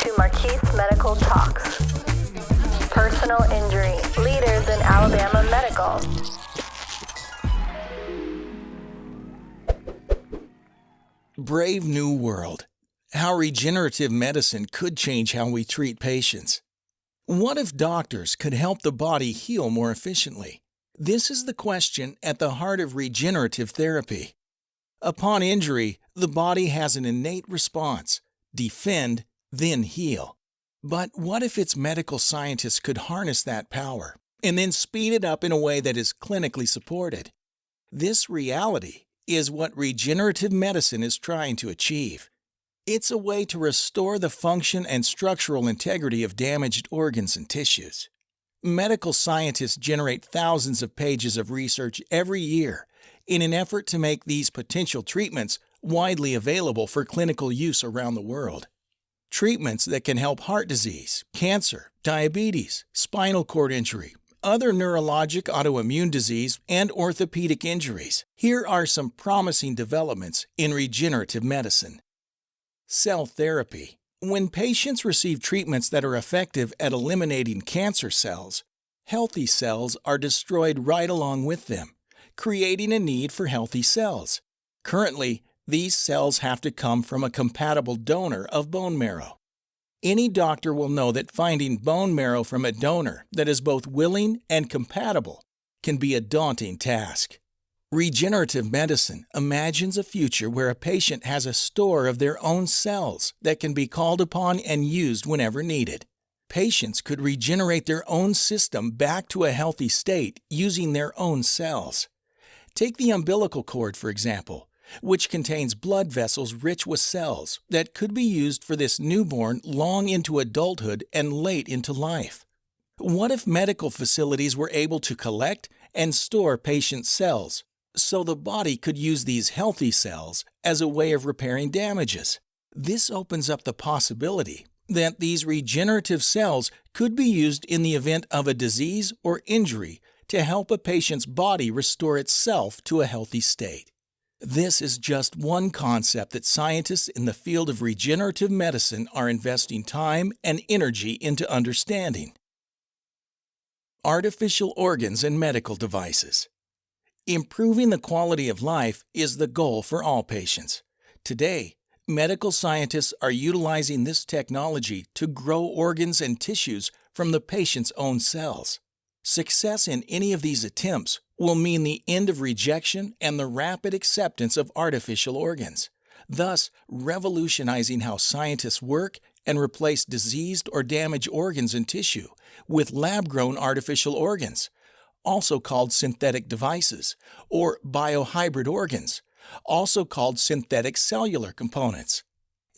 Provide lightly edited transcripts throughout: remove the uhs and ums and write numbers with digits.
to Marquis Medical Talks. Personal injury, leaders in Alabama medical. Brave new world. How regenerative medicine could change how we treat patients. What if doctors could help the body heal more efficiently? This is the question at the heart of regenerative therapy. Upon injury, the body has an innate response: defend, then heal. But what if its medical scientists could harness that power and then speed it up in a way that is clinically supported? This reality is what regenerative medicine is trying to achieve. It's a way to restore the function and structural integrity of damaged organs and tissues. Medical scientists generate thousands of pages of research every year in an effort to make these potential treatments widely available for clinical use around the world. Treatments that can help heart disease, cancer, diabetes, spinal cord injury, other neurologic autoimmune disease, and orthopedic injuries. Here are some promising developments in regenerative medicine. Cell therapy. When patients receive treatments that are effective at eliminating cancer cells, healthy cells are destroyed right along with them, creating a need for healthy cells. Currently, these cells have to come from a compatible donor of bone marrow. Any doctor will know that finding bone marrow from a donor that is both willing and compatible can be a daunting task. Regenerative medicine imagines a future where a patient has a store of their own cells that can be called upon and used whenever needed. Patients could regenerate their own system back to a healthy state using their own cells. Take the umbilical cord, for example, which contains blood vessels rich with cells that could be used for this newborn long into adulthood and late into life. What if medical facilities were able to collect and store patient cells so the body could use these healthy cells as a way of repairing damages? This opens up the possibility that these regenerative cells could be used in the event of a disease or injury to help a patient's body restore itself to a healthy state. This is just one concept that scientists in the field of regenerative medicine are investing time and energy into understanding. Artificial organs and medical devices. Improving the quality of life is the goal for all patients. Today, medical scientists are utilizing this technology to grow organs and tissues from the patient's own cells. Success in any of these attempts will mean the end of rejection and the rapid acceptance of artificial organs, thus revolutionizing how scientists work and replace diseased or damaged organs and tissue with lab-grown artificial organs, also called synthetic devices, or biohybrid organs, also called synthetic cellular components.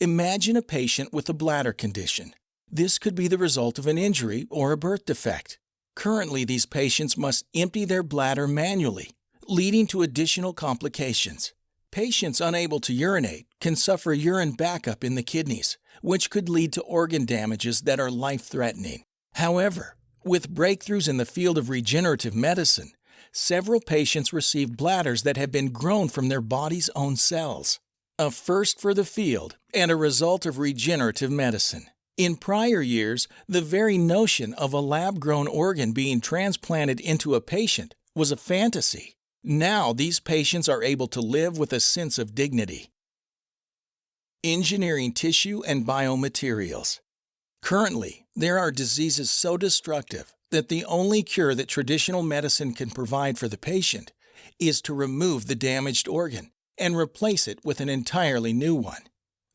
Imagine a patient with a bladder condition. This could be the result of an injury or a birth defect. Currently, these patients must empty their bladder manually, leading to additional complications. Patients unable to urinate can suffer urine backup in the kidneys, which could lead to organ damages that are life-threatening. However, with breakthroughs in the field of regenerative medicine, several patients receive bladders that have been grown from their body's own cells. A first for the field and a result of regenerative medicine. In prior years, the very notion of a lab-grown organ being transplanted into a patient was a fantasy. Now these patients are able to live with a sense of dignity. Engineering tissue and biomaterials. Currently, there are diseases so destructive that the only cure that traditional medicine can provide for the patient is to remove the damaged organ and replace it with an entirely new one.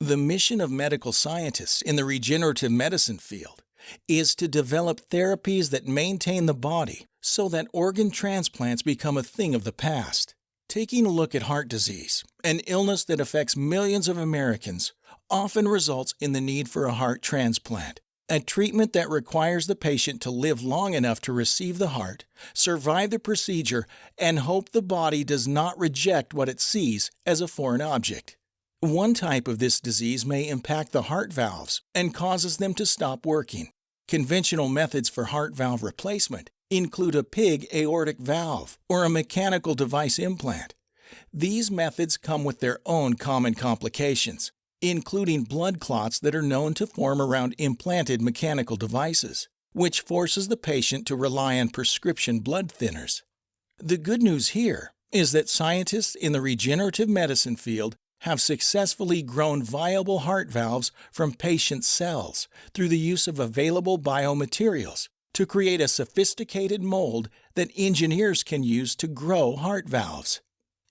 The mission of medical scientists in the regenerative medicine field is to develop therapies that maintain the body so that organ transplants become a thing of the past. Taking a look at heart disease, an illness that affects millions of Americans, often results in the need for a heart transplant, a treatment that requires the patient to live long enough to receive the heart, survive the procedure, and hope the body does not reject what it sees as a foreign object. One type of this disease may impact the heart valves and causes them to stop working. Conventional methods for heart valve replacement include a pig aortic valve or a mechanical device implant. These methods come with their own common complications, including blood clots that are known to form around implanted mechanical devices, which forces the patient to rely on prescription blood thinners. The good news here is that scientists in the regenerative medicine field have successfully grown viable heart valves from patient cells through the use of available biomaterials to create a sophisticated mold that engineers can use to grow heart valves.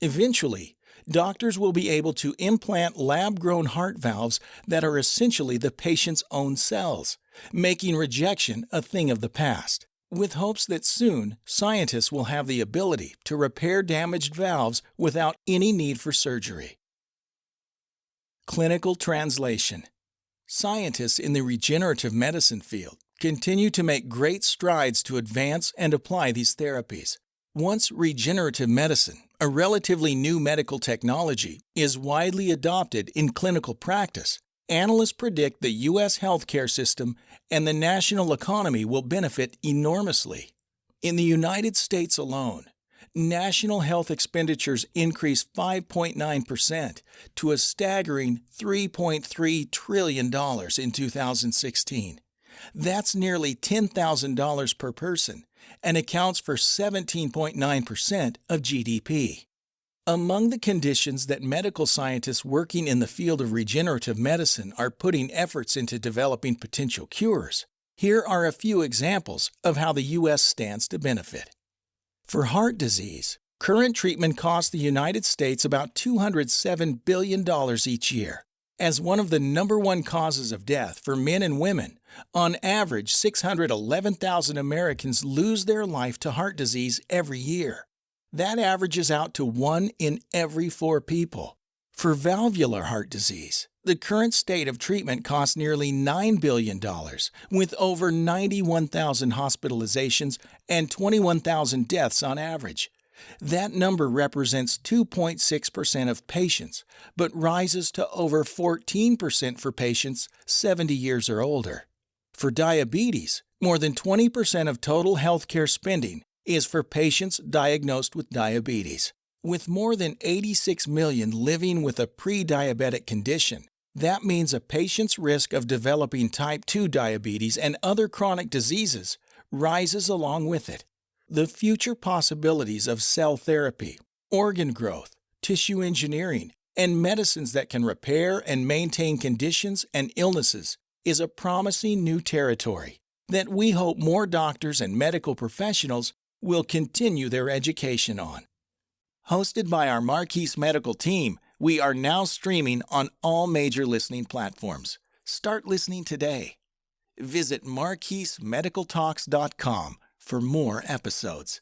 Eventually, doctors will be able to implant lab-grown heart valves that are essentially the patient's own cells, making rejection a thing of the past, with hopes that soon scientists will have the ability to repair damaged valves without any need for surgery. Clinical translation. Scientists in the regenerative medicine field continue to make great strides to advance and apply these therapies. Once regenerative medicine, a relatively new medical technology, is widely adopted in clinical practice, analysts predict the U.S. healthcare system and the national economy will benefit enormously. In the United States alone, national health expenditures increased 5.9% to a staggering $3.3 trillion in 2016. That's nearly $10,000 per person and accounts for 17.9% of GDP. Among the conditions that medical scientists working in the field of regenerative medicine are putting efforts into developing potential cures, here are a few examples of how the U.S. stands to benefit. For heart disease, current treatment costs the United States about $207 billion each year. As one of the #1 causes of death for men and women, on average 611,000 Americans lose their life to heart disease every year. That averages out to 1 in every 4 people. For valvular heart disease, the current state of treatment costs nearly $9 billion, with over 91,000 hospitalizations and 21,000 deaths on average. That number represents 2.6% of patients, but rises to over 14% for patients 70 years or older. For diabetes, more than 20% of total healthcare spending is for patients diagnosed with diabetes. With more than 86 million living with a pre-diabetic condition, that means a patient's risk of developing type 2 diabetes and other chronic diseases rises along with it. The future possibilities of cell therapy, organ growth, tissue engineering, and medicines that can repair and maintain conditions and illnesses is a promising new territory that we hope more doctors and medical professionals will continue their education on. Hosted by our Marquis Medical team, we are now streaming on all major listening platforms. Start listening today. Visit marquismedicaltalks.com for more episodes.